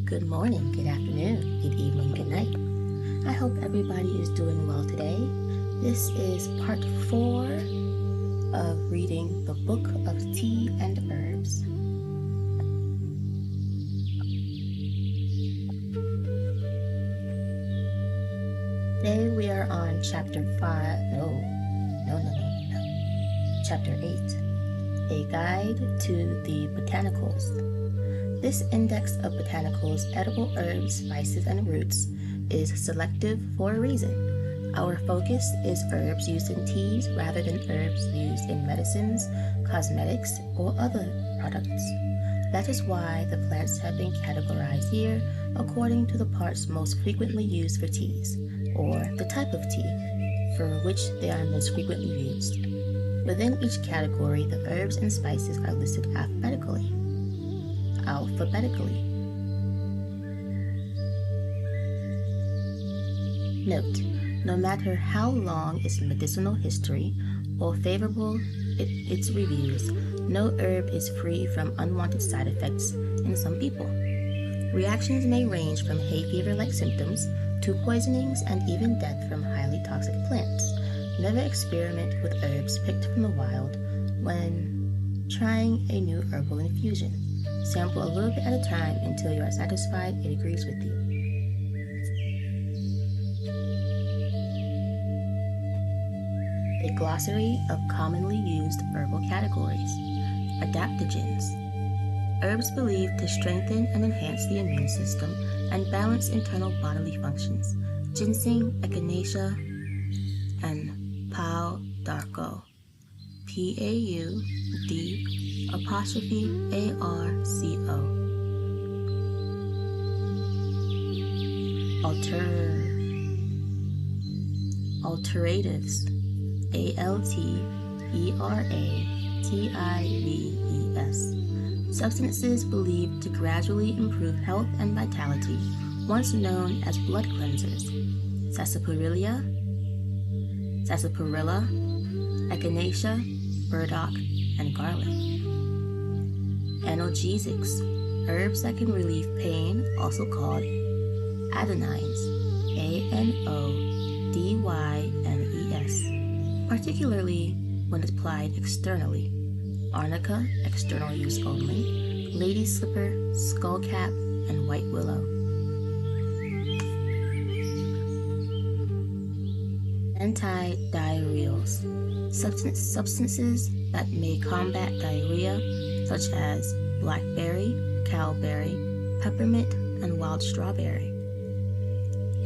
Good morning, good afternoon, good evening, good night. I hope everybody is doing well today. This is part 4 of reading the Book of Tea and Herbs. Today we are on chapter 8, A Guide to the Botanicals. This index of botanicals, edible herbs, spices, and roots is selective for a reason. Our focus is herbs used in teas rather than herbs used in medicines, cosmetics, or other products. That is why the plants have been categorized here according to the parts most frequently used for teas, or the type of tea for which they are most frequently used. Within each category, the herbs and spices are listed alphabetically. Note, no matter how long its medicinal history or favorable its reviews, no herb is free from unwanted side effects in some people. Reactions may range from hay fever-like symptoms to poisonings and even death from highly toxic plants. Never experiment with herbs picked from the wild when trying a new herbal infusion. Sample a little bit at a time until you are satisfied it agrees with you. A glossary of commonly used herbal categories. Adaptogens. Herbs believed to strengthen and enhance the immune system and balance internal bodily functions. Ginseng, echinacea, and pau d'arco. PAUD'_ARCO. Alteratives. ALTERATIVES. Substances believed to gradually improve health and vitality, once known as blood cleansers. Sarsaparilla, echinacea, burdock, and garlic. Analgesics, herbs that can relieve pain, also called adenines, ANODYNES, particularly when applied externally. Arnica, external use only, lady slipper, skullcap, and white willow. Antidiarrheals, substances that may combat diarrhea, such as blackberry, cowberry, peppermint, and wild strawberry.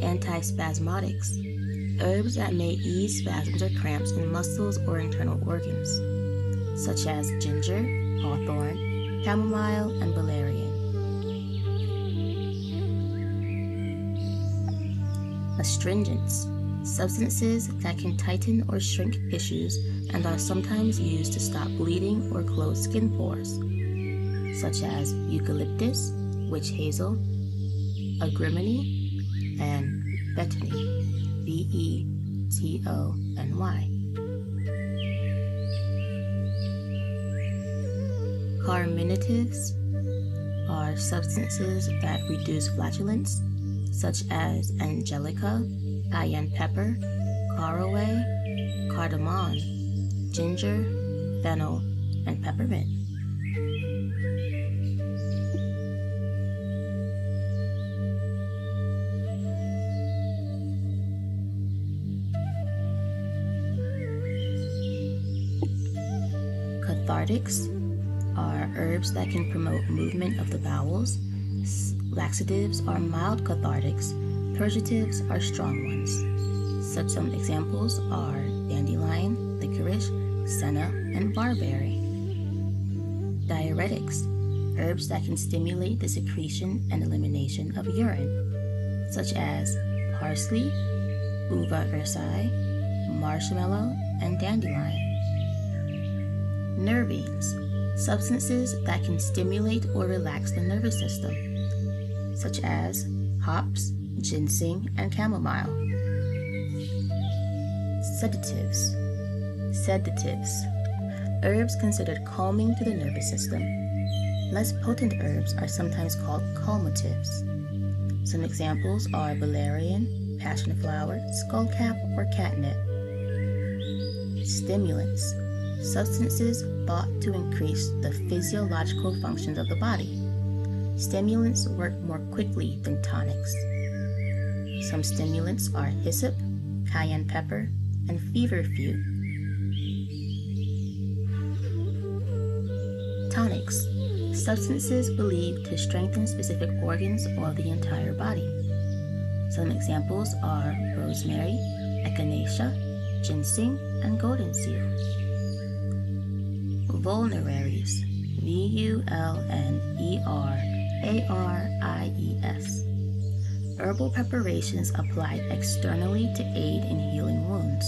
Antispasmodics, herbs that may ease spasms or cramps in muscles or internal organs, such as ginger, hawthorn, chamomile, and valerian. Astringents, substances that can tighten or shrink tissues and are sometimes used to stop bleeding or close skin pores, such as eucalyptus, witch hazel, agrimony, and betony, BETONY. Carminatives are substances that reduce flatulence, such as angelica, cayenne pepper, caraway, cardamom, ginger, fennel, and peppermint. Cathartics are herbs that can promote movement of the bowels. Laxatives are mild cathartics. Purgatives are strong ones. Some examples are dandelion, licorice, senna, and barberry. Diuretics, herbs that can stimulate the secretion and elimination of urine, such as parsley, uva ursi, marshmallow, and dandelion. Nervines, substances that can stimulate or relax the nervous system, such as hops, ginseng, and chamomile. Sedatives, herbs considered calming to the nervous system. Less potent herbs are sometimes called calmatives. Some examples are valerian, passion flower, skullcap, or catnip. Stimulants, substances thought to increase the physiological functions of the body. Stimulants work more quickly than tonics. Some stimulants are hyssop, cayenne pepper, and feverfew. Tonics, substances believed to strengthen specific organs or the entire body. Some examples are rosemary, echinacea, ginseng, and golden seal. Vulneraries, vulneraries, herbal preparations applied externally to aid in healing wounds.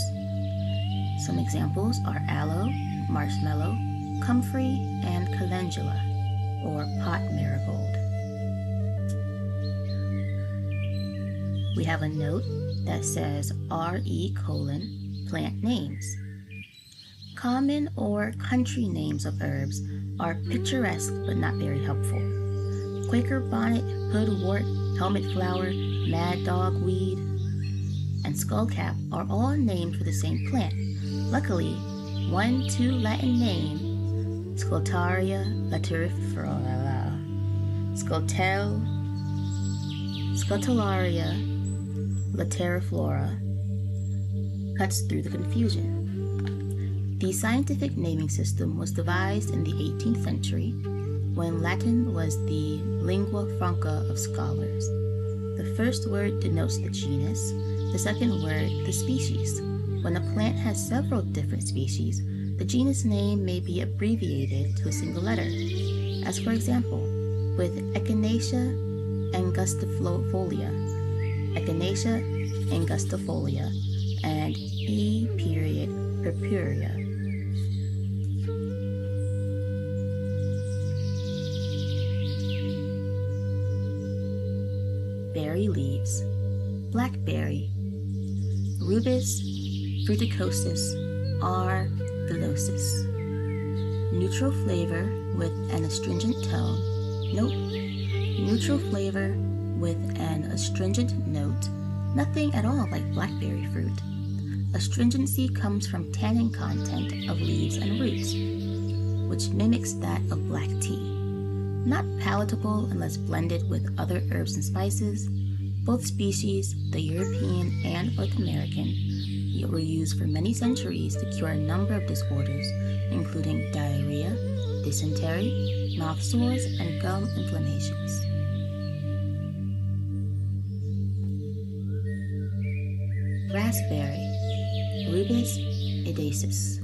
Some examples are aloe, marshmallow, comfrey, and calendula, or pot marigold. We have a note that says RE: plant names. Common or country names of herbs are picturesque but not very helpful. Quaker bonnet, hoodwort, helmet flower, mad dog weed, and skullcap are all named for the same plant. Luckily, two Latin name, Scotaria lateriflora, Scotallaria lateriflora, cuts through the confusion. The scientific naming system was devised in the 18th century when Latin was the lingua franca of scholars. The first word denotes the genus, the second word the species. When a plant has several different species, the genus name may be abbreviated to a single letter, as for example, with Echinacea angustifolia, and E. purpurea. Berry leaves, blackberry, Rubus fruticosus, R. villosus. Neutral flavor with an astringent tone. Neutral flavor with an astringent note. Nothing at all like blackberry fruit. Astringency comes from tannin content of leaves and roots, which mimics that of black tea. Not palatable unless blended with other herbs and spices. Both species, the European and North American, were used for many centuries to cure a number of disorders, including diarrhea, dysentery, mouth sores, and gum inflammations. Raspberry, Rubus edaceus.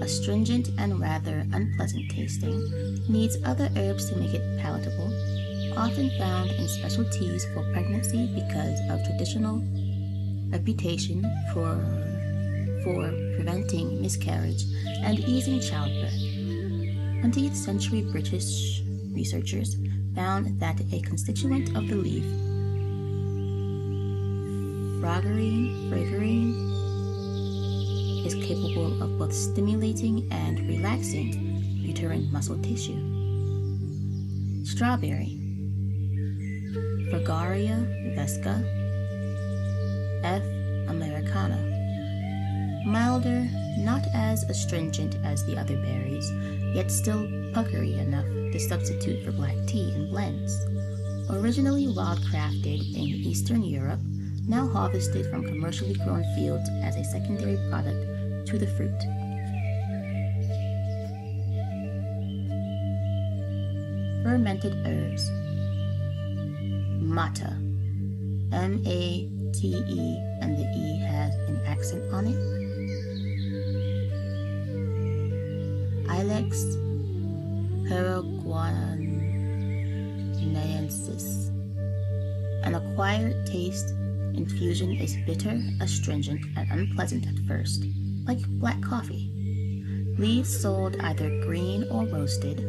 Astringent and rather unpleasant tasting, needs other herbs to make it palatable, often found in special teas for pregnancy because of traditional reputation for preventing miscarriage and easing childbirth. 20th century British researchers found that a constituent of the leaf, fragrine, is capable of both stimulating and relaxing uterine muscle tissue. Strawberry, Fragaria vesca, F. americana. Milder, not as astringent as the other berries, yet still puckery enough to substitute for black tea in blends. Originally wildcrafted in Eastern Europe, now harvested from commercially grown fields as a secondary product to the fruit. Fermented herbs. Mata, M-A-T-E, and the E has an accent on it. Ilex paraguayensis. An acquired taste. Infusion is bitter, astringent, and unpleasant at first, like black coffee. Leaves sold either green or roasted.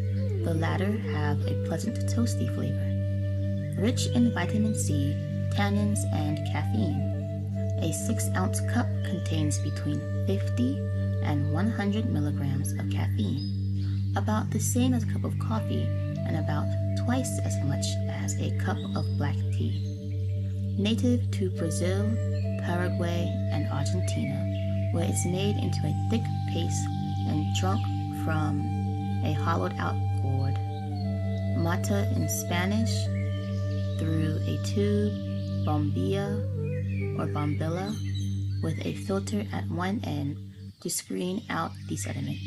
The latter have a pleasant toasty flavor. Rich in vitamin C, tannins, and caffeine. A 6-ounce cup contains between 50 and 100 milligrams of caffeine, about the same as a cup of coffee and about twice as much as a cup of black tea. Native to Brazil, Paraguay, and Argentina, where it's made into a thick paste and drunk from a hollowed-out gourd. Mata in Spanish, through a tube, bombilla or bombilla, with a filter at one end to screen out the sediment.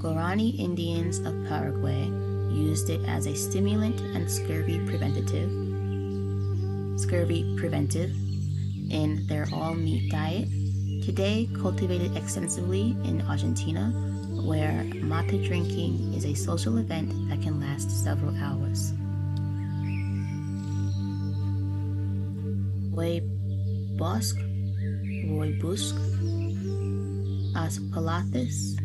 Guarani Indians of Paraguay used it as a stimulant and scurvy preventive in their all-meat diet, today cultivated extensively in Argentina, where mate drinking is a social event that can last several hours. Rooibos, Aspalathus,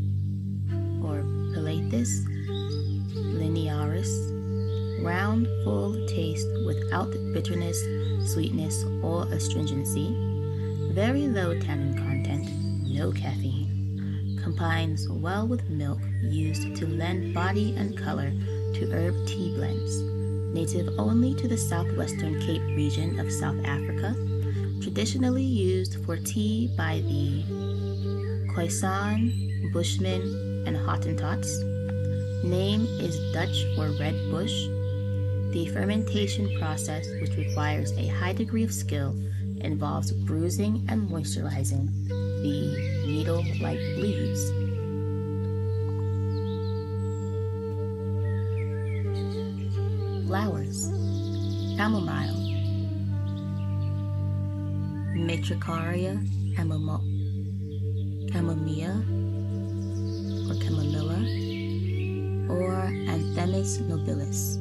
or Pilatus linearis, round, full taste without bitterness, sweetness, or astringency, very low tannin content, no caffeine, combines well with milk used to lend body and color to herb tea blends, native only to the southwestern Cape region of South Africa, traditionally used for tea by the Khoisan, Bushmen, and Hottentots. Name is Dutch for red bush. The fermentation process, which requires a high degree of skill, involves bruising and moisturizing the needle-like leaves. Flowers: chamomile, Matricaria chamomilla or chamomilla, or Anthemis nobilis.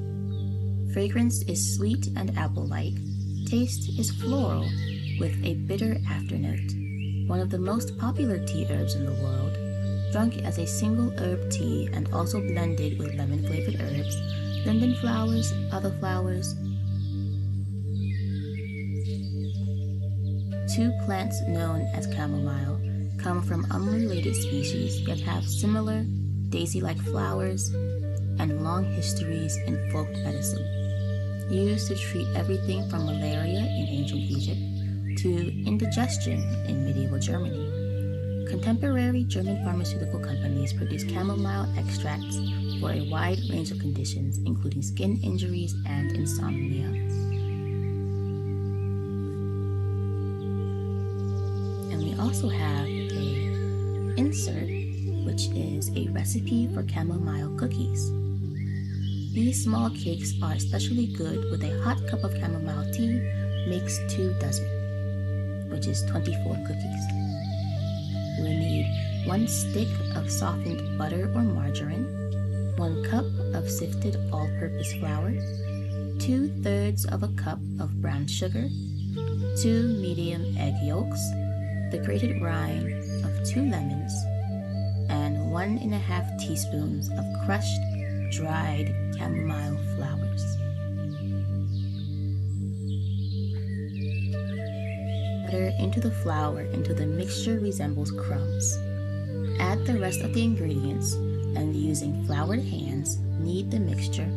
Fragrance is sweet and apple-like. Taste is floral with a bitter afternote. One of the most popular tea herbs in the world, drunk as a single herb tea and also blended with lemon-flavored herbs, linden flowers, other flowers. Two plants known as chamomile come from unrelated species yet have similar daisy-like flowers and long histories in folk medicine, used to treat everything from malaria in ancient Egypt to indigestion in medieval Germany. Contemporary German pharmaceutical companies produce chamomile extracts for a wide range of conditions, including skin injuries and insomnia. And we also have an insert, which is a recipe for chamomile cookies. These small cakes are especially good with a hot cup of chamomile tea makes 2 dozen, which is 24 cookies. You will need 1 stick of softened butter or margarine, 1 cup of sifted all-purpose flour, 2/3 of a cup of brown sugar, 2 medium egg yolks, the grated rind of 2 lemons, and 1½ teaspoons of crushed dried chamomile flowers. Butter into the flour until the mixture resembles crumbs. Add the rest of the ingredients and, using floured hands, knead the mixture.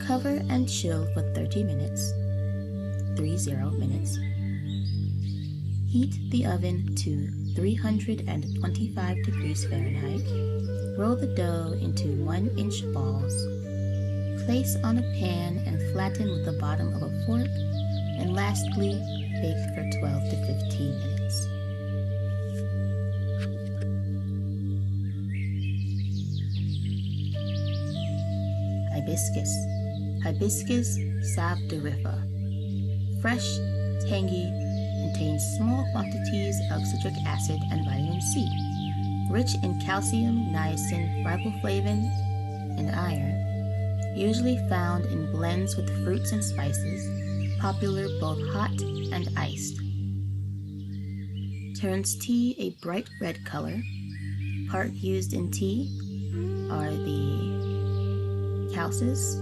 Cover and chill for 30 minutes. Heat the oven to 325 degrees Fahrenheit. Roll the dough into 1-inch balls. Place on a pan and flatten with the bottom of a fork, and lastly, bake for 12 to 15 minutes. Hibiscus. Hibiscus sabdurifa. Fresh, tangy, contains small quantities of citric acid and vitamin C. Rich in calcium, niacin, riboflavin, and iron, usually found in blends with fruits and spices, popular both hot and iced. Turns tea a bright red color. Part used in tea are the cauces,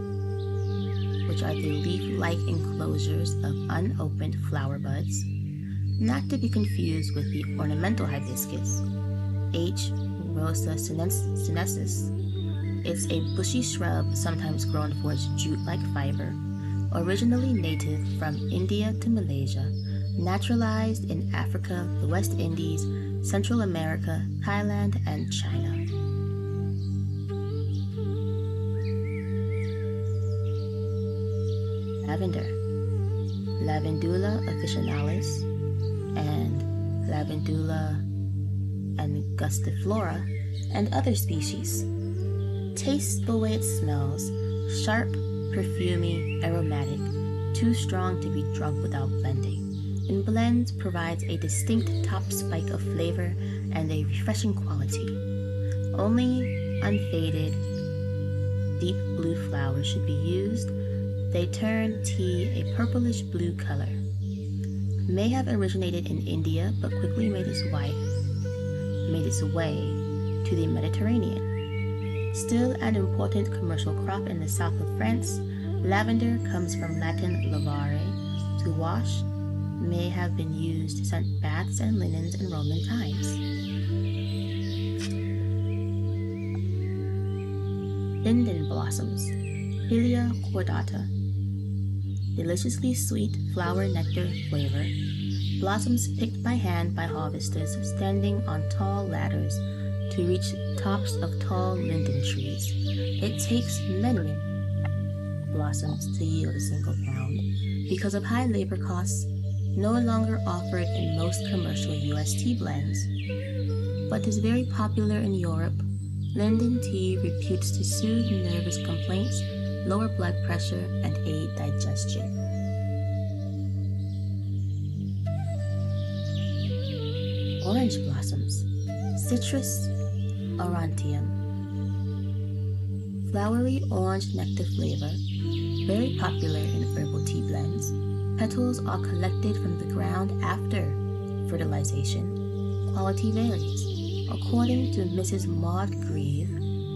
which are the leaf-like enclosures of unopened flower buds, not to be confused with the ornamental hibiscus, H. rosa sinensis, It's a bushy shrub, sometimes grown for its jute-like fiber, originally native from India to Malaysia, naturalized in Africa, the West Indies, Central America, Thailand, and China. Lavender, Lavandula officinalis, and Lavandula angustiflora, and other species. Taste the way it smells, sharp, perfumey, aromatic, too strong to be drunk without blending. In blends, provides a distinct top spike of flavor and a refreshing quality. Only unfaded, deep blue flowers should be used. They turn tea a purplish blue color. May have originated in India, but quickly made its way to the Mediterranean. Still an important commercial crop in the south of France, lavender comes from Latin lavare, to wash, may have been used to scent baths and linens in Roman times. Linden blossoms, Pilia cordata. Deliciously sweet flower nectar flavor. Blossoms picked by hand by harvesters standing on tall ladders to reach tops of tall linden trees. It takes many blossoms to yield a single pound. Because of high labor costs, no longer offered in most commercial US tea blends, but is very popular in Europe. Linden tea reputes to soothe nervous complaints, lower blood pressure, and aid digestion. Orange blossoms, Citrus aurantium. Flowery orange nectar flavor, very popular in herbal tea blends. Petals are collected from the ground after fertilization. Quality varies. According to Mrs. Maud Grieve,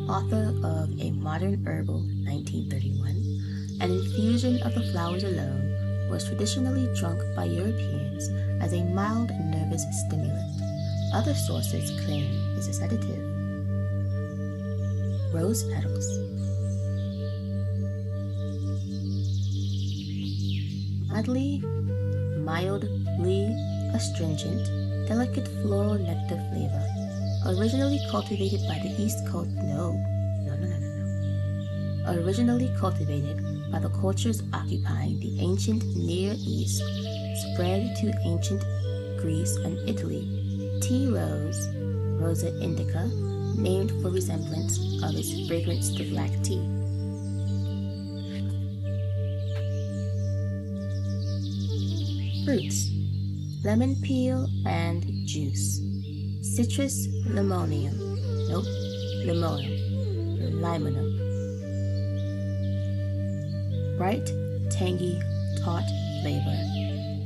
author of A Modern Herbal, 1931, an infusion of the flowers alone was traditionally drunk by Europeans as a mild nervous stimulant. Other sources claim it's a sedative. Rose petals. Mildly astringent, delicate floral nectar flavor. Originally cultivated by the East Coast. Originally cultivated by the cultures occupying the ancient Near East, spread to ancient Greece and Italy. Tea rose, Rosa indica, named for resemblance of its fragrance to black tea. Fruits, lemon peel and juice. Citrus limonum. Limonum. Bright, tangy, tart flavor.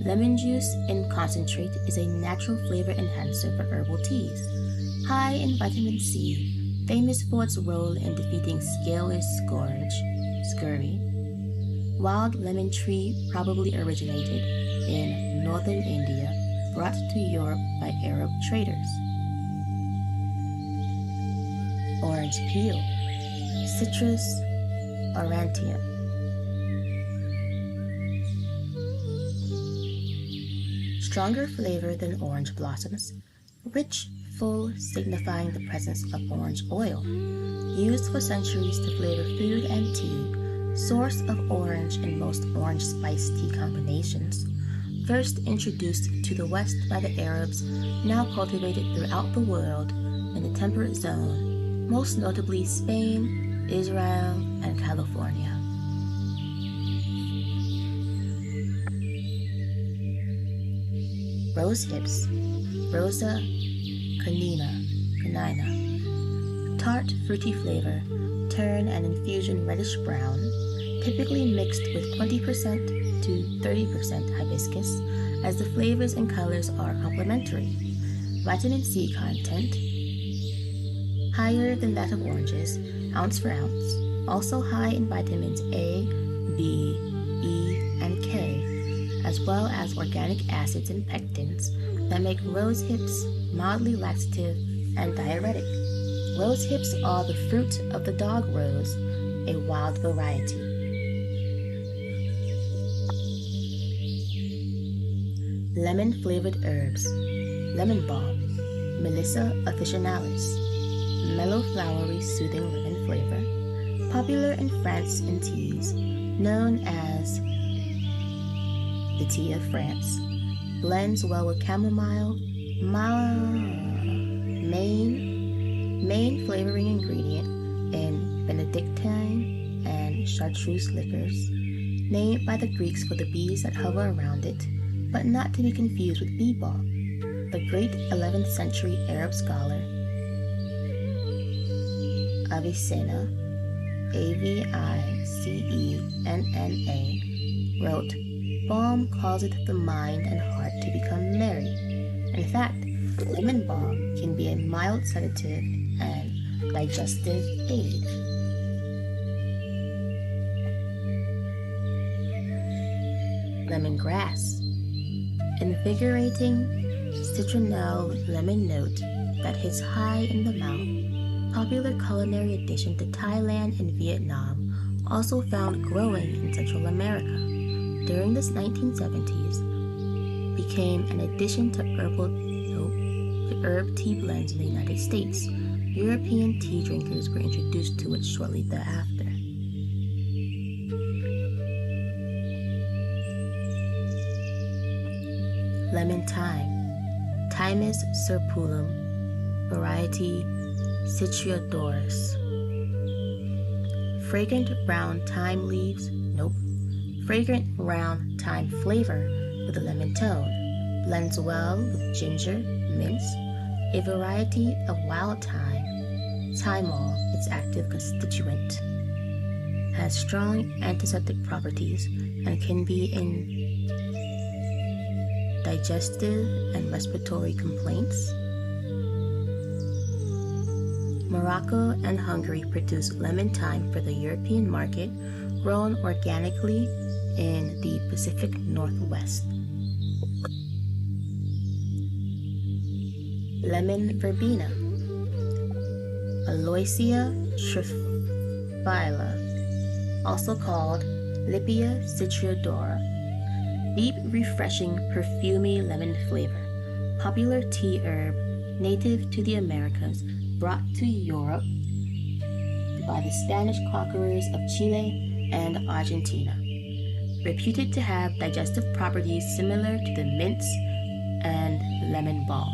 Lemon juice in concentrate is a natural flavor enhancer for herbal teas. High in vitamin C, famous for its role in defeating scaly scurvy. Wild lemon tree probably originated in northern India, brought to Europe by Arab traders. Orange peel, Citrus aurantium. Stronger flavor than orange blossoms, rich, full, signifying the presence of orange oil. Used for centuries to flavor food and tea, source of orange in most orange spice tea combinations. First introduced to the West by the Arabs, now cultivated throughout the world in the temperate zone, most notably Spain, Israel, and California. Rose hips, Rosa canina. Tart, fruity flavor, turn and infusion reddish brown, typically mixed with 20% to 30% hibiscus, as the flavors and colors are complementary. Vitamin C content, higher than that of oranges, ounce for ounce, also high in vitamins A, B, E, and K, as well as organic acids and pectins that make rose hips mildly laxative and diuretic. Rose hips are the fruit of the dog rose, a wild variety. Lemon-flavored herbs. Lemon balm, Melissa officinalis. Mellow, flowery, soothing lemon flavor. Popular in France in teas, known as the tea of France. Blends well with chamomile. Main flavoring ingredient in Benedictine and Chartreuse liquors, named by the Greeks for the bees that hover around it, but not to be confused with bee balm. The great 11th century Arab scholar Avicenna, Avicenna, wrote, "Balm causeth the mind and heart to become merry." In fact, lemon balm can be a mild sedative and digestive aid. Lemongrass. Invigorating citronelle lemon note that hits high in the mouth. Popular culinary addition to Thailand and Vietnam, also found growing in Central America. During the 1970s, became an addition to herb tea blends in the United States. European tea drinkers were introduced to it shortly thereafter. Lemon thyme, Thymus serpulum, variety Citriodorus. Fragrant round thyme leaves, fragrant round thyme flavor with a lemon tone. Blends well with ginger, mint, a variety of wild thyme, thymol, its active constituent. Has strong antiseptic properties and can be in digestive and respiratory complaints. Morocco and Hungary produce lemon thyme for the European market, grown organically in the Pacific Northwest. Lemon verbena, Aloysia strophyla, also called Lipia citriodora. Deep, refreshing, perfumey lemon flavor. Popular tea herb, native to the Americas, brought to Europe by the Spanish conquerors of Chile and Argentina. Reputed to have digestive properties similar to the mints and lemon balm.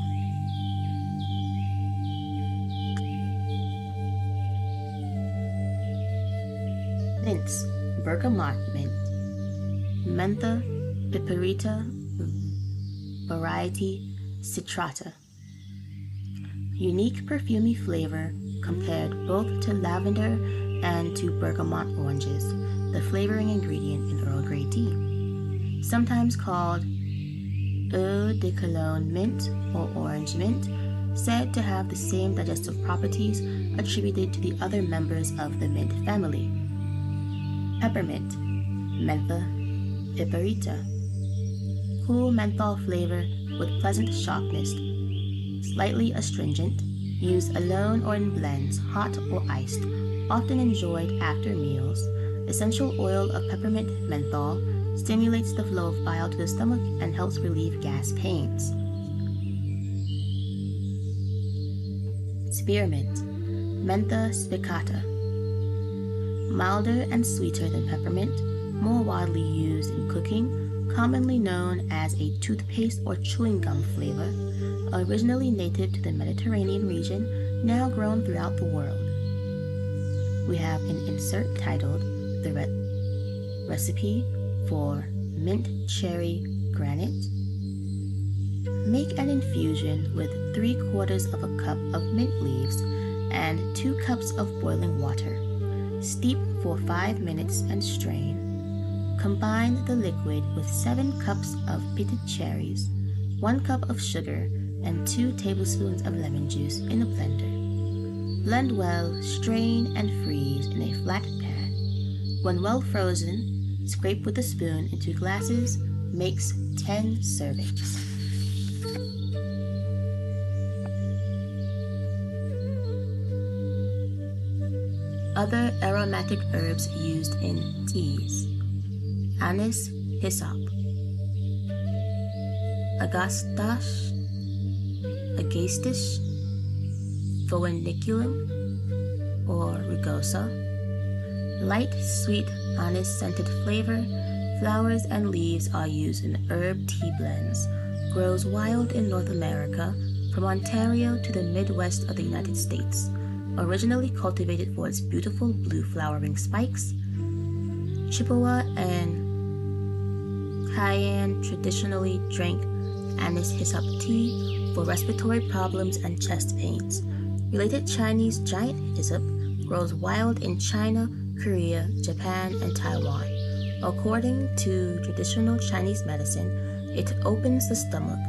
Mints, bergamot mint, Mentha piperita, variety citrata. Unique perfumey flavor compared both to lavender and to bergamot oranges, the flavoring ingredient in Earl Grey tea. Sometimes called eau de cologne mint or orange mint, said to have the same digestive properties attributed to the other members of the mint family. Peppermint, Mentha piperita. Cool menthol flavor with pleasant sharpness, slightly astringent, used alone or in blends, hot or iced, often enjoyed after meals. Essential oil of peppermint menthol stimulates the flow of bile to the stomach and helps relieve gas pains. Spearmint, Mentha spicata. Milder and sweeter than peppermint, more widely used in cooking, commonly known as a toothpaste or chewing gum flavor, originally native to the Mediterranean region, now grown throughout the world. We have an insert titled The Recipe for Mint Cherry Granite. Make an infusion with 3/4 of a cup of mint leaves and 2 cups of boiling water. Steep for 5 minutes and strain. Combine the liquid with 7 cups of pitted cherries, 1 cup of sugar, and 2 tablespoons of lemon juice in a blender. Blend well, strain, and freeze in a flat pan. When well frozen, scrape with a spoon into glasses. Makes 10 servings. Other aromatic herbs used in teas: anise, hyssop, agastache, Foeniculum, or rugosa. Light, sweet, anise-scented flavor, flowers and leaves are used in herb tea blends. Grows wild in North America, from Ontario to the Midwest of the United States. Originally cultivated for its beautiful blue flowering spikes, Chippewa and Cayenne traditionally drank anise hyssop tea for respiratory problems and chest pains. Related Chinese giant hyssop grows wild in China, Korea, Japan, and Taiwan. According to traditional Chinese medicine, it opens the stomach,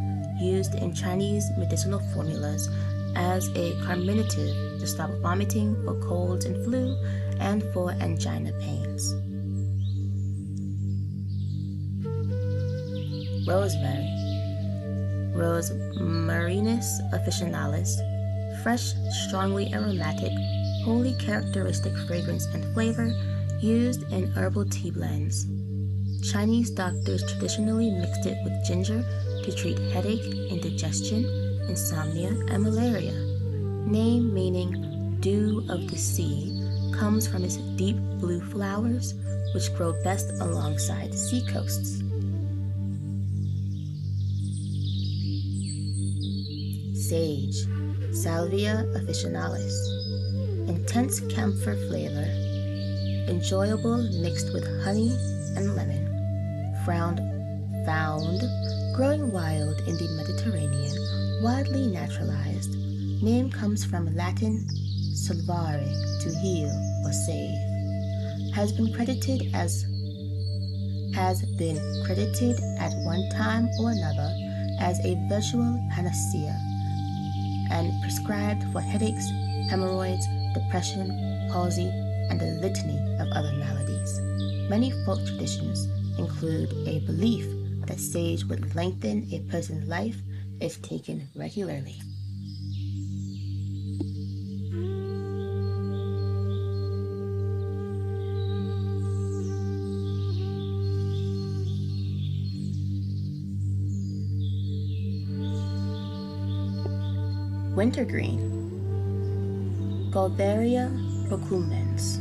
used in Chinese medicinal formulas as a carminative to stop vomiting for colds and flu and for angina pains. Rosemary, Rosmarinus officinalis, fresh, strongly aromatic, wholly characteristic fragrance and flavor, used in herbal tea blends. Chinese doctors traditionally mixed it with ginger to treat headache, indigestion, insomnia, and malaria. Name meaning dew of the sea comes from its deep blue flowers, which grow best alongside sea coasts. Sage, Salvia officinalis, intense camphor flavor, enjoyable mixed with honey and lemon, found growing wild in the Mediterranean, widely naturalized. Name comes from Latin salvare, to heal or save. Has been credited at one time or another as a virtual panacea and prescribed for headaches, hemorrhoids, depression, palsy, and a litany of other maladies. Many folk traditions include a belief that sage would lengthen a person's life if taken regularly. Wintergreen, Gaultheria procumbens,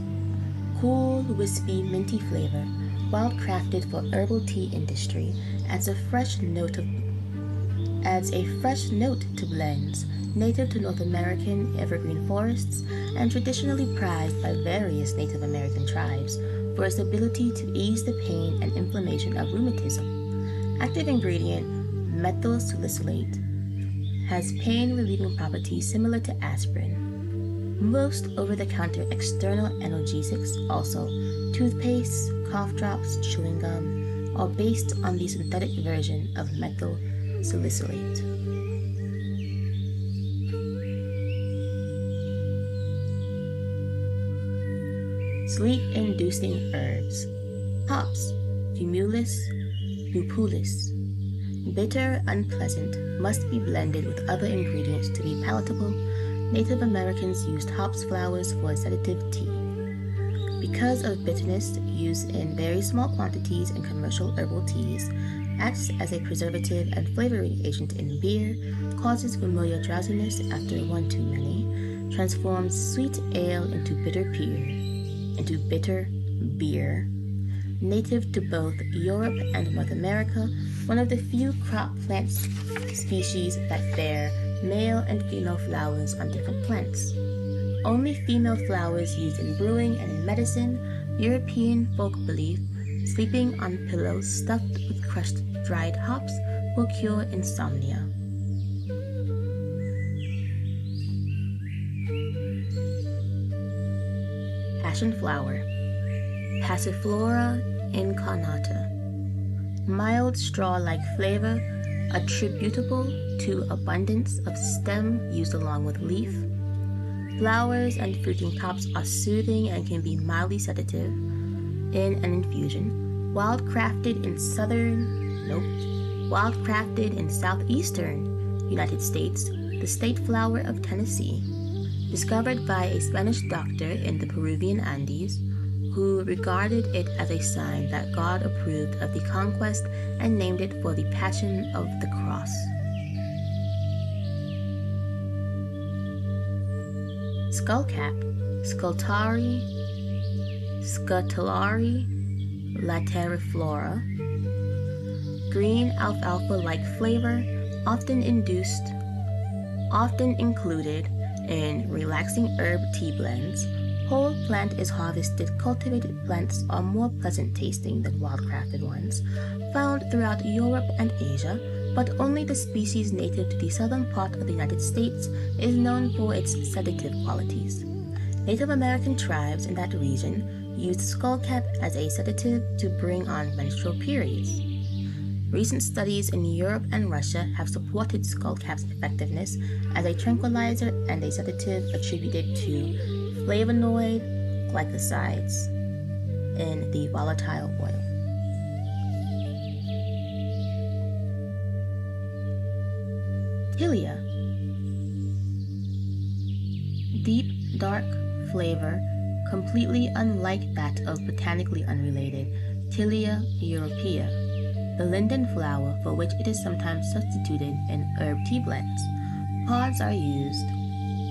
cool, wispy, minty flavor, well crafted for herbal tea industry, adds a fresh note to blends, native to North American evergreen forests and traditionally prized by various Native American tribes for its ability to ease the pain and inflammation of rheumatism. Active ingredient, methyl salicylate, has pain-relieving properties similar to aspirin. Most over-the-counter external analgesics, also toothpaste, cough drops, chewing gum, are based on the synthetic version of methyl salicylate. Sleep-inducing herbs. Hops, Humulus lupulus. Bitter, unpleasant, must be blended with other ingredients to be palatable. Native Americans used hops flowers for sedative tea. Because of bitterness, used in very small quantities in commercial herbal teas, acts as a preservative and flavoring agent in beer, causes familiar drowsiness after one too many, transforms sweet ale into bitter beer. Native to both Europe and North America, one of the few crop plant species that bear male and female flowers on different plants. Only female flowers used in brewing and in medicine. European folk belief, sleeping on pillows stuffed with crushed dried hops will cure insomnia. Passion flower, Passiflora incarnata. Mild straw-like flavor, attributable to abundance of stem used along with leaf. Flowers and fruiting tops are soothing and can be mildly sedative in an infusion. Wildcrafted in southeastern United States, the state flower of Tennessee. discovered by a Spanish doctor in the Peruvian Andes, who regarded it as a sign that God approved of the conquest and named it for the Passion of the Cross. Skullcap, Scutellari lateriflora. Green alfalfa-like flavor, often included in relaxing herb tea blends. Whole plant is harvested. Cultivated plants are more pleasant tasting than wildcrafted ones, found throughout Europe and Asia, but only the species native to the southern part of the United States is known for its sedative qualities. Native American tribes in that region used skullcap as a sedative to bring on menstrual periods. Recent studies in Europe and Russia have supported skullcap's effectiveness as a tranquilizer and a sedative attributed to flavonoid glycosides in the volatile oil. Tilia. Deep, dark flavor, completely unlike that of botanically unrelated Tilia europea, the linden flower for which it is sometimes substituted in herb tea blends. Pods are used.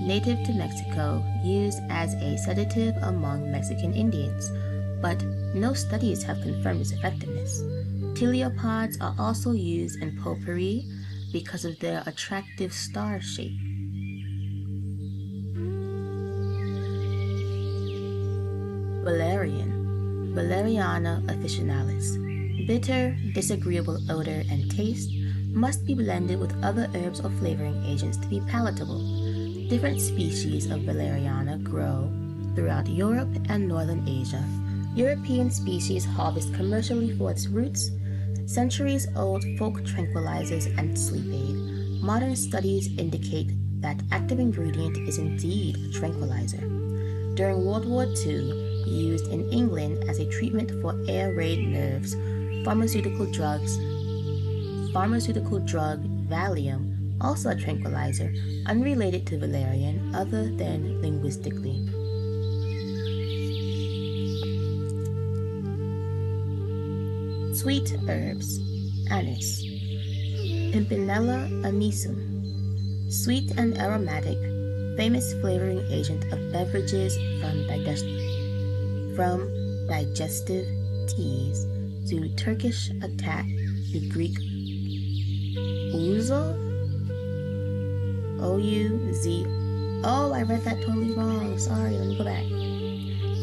Native to Mexico, used as a sedative among Mexican Indians, but no studies have confirmed its effectiveness. Tilia pods are also used in potpourri because of their attractive star shape. Valerian, Valeriana officinalis. Bitter, disagreeable odor and taste, must be blended with other herbs or flavoring agents to be palatable. Different species of Valeriana grow throughout Europe and northern Asia. European species harvest commercially for its roots, centuries-old folk tranquilizers and sleep aid. Modern studies indicate that active ingredient is indeed a tranquilizer. During World War II, used in England as a treatment for air raid nerves, pharmaceutical drug Valium, also a tranquilizer, unrelated to valerian other than linguistically. Sweet herbs. Anise. Pimpinella anisum. Sweet and aromatic, famous flavoring agent of beverages from digestive teas to Turkish attack the Greek ouzo. O-U-Z. Oh, I read that totally wrong. Sorry, let me go back.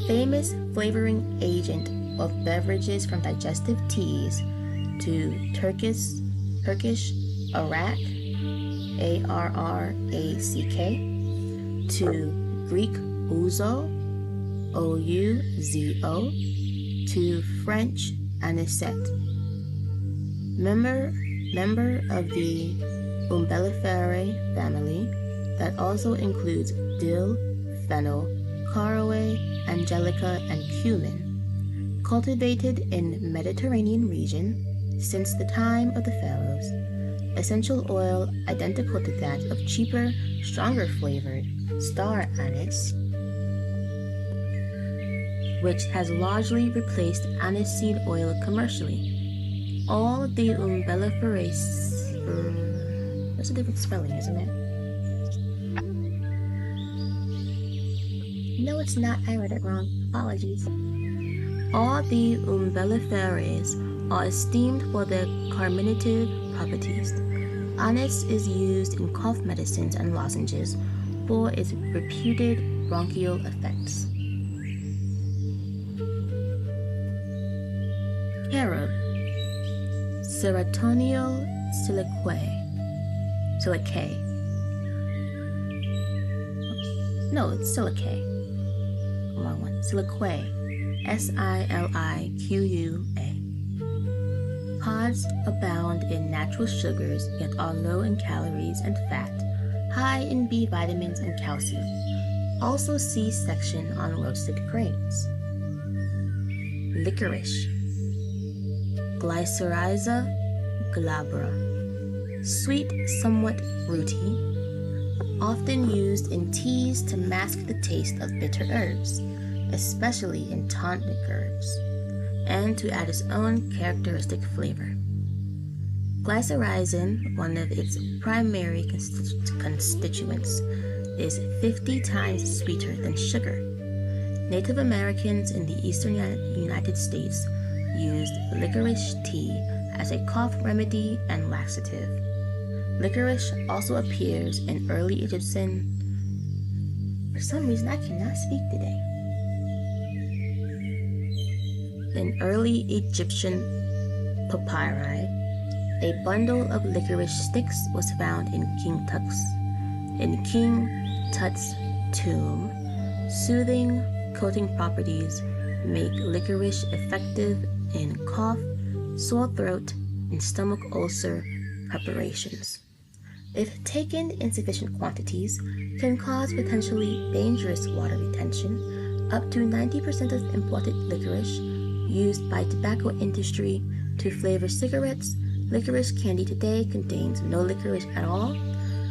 Famous flavoring agent of beverages from digestive teas to Turkish Arak, A-R-R-A-C-K, to Greek ouzo, O-U-Z-O, to French anisette. Member of the Umbelliferae family that also includes dill, fennel, caraway, angelica, and cumin. Cultivated in Mediterranean region since the time of the pharaohs. Essential oil identical to that of cheaper, stronger flavored star anise, which has largely replaced aniseed oil commercially. All the Umbelliferae, that's a different spelling, isn't it? No, it's not. I read it wrong. Apologies. All the Umbelliferae are esteemed for their carminative properties. Anise is used in cough medicines and lozenges for its reputed bronchial effects. Carob. Serotonil silicae. No, it's silicae. Wrong one. Silicae. S-I-L-I-Q-U-A. Pods abound in natural sugars, yet are low in calories and fat, high in B vitamins and calcium. Also see section on roasted grains. Licorice. Glycyrrhiza glabra. Sweet, somewhat fruity. often used in teas to mask the taste of bitter herbs, especially in tonic herbs, and to add its own characteristic flavor. Glycyrrhizin, one of its primary constituents, is 50 times sweeter than sugar. Native Americans in the eastern United States used licorice tea as a cough remedy and laxative. Licorice also appears in early Egyptian. For some reason, I cannot speak today. In early Egyptian papyri, a bundle of licorice sticks was found in King Tut's tomb. Soothing coating properties make licorice effective in cough, sore throat, and stomach ulcer preparations. If taken in sufficient quantities, can cause potentially dangerous water retention. Up to 90% of imported licorice used by tobacco industry to flavor cigarettes. Licorice candy today contains no licorice at all,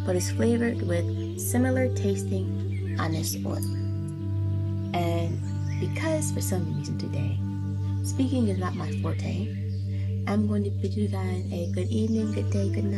but is flavored with similar tasting anise oil. And because for some reason today, speaking is not my forte, I'm going to bid you guys a good evening, good day, good night.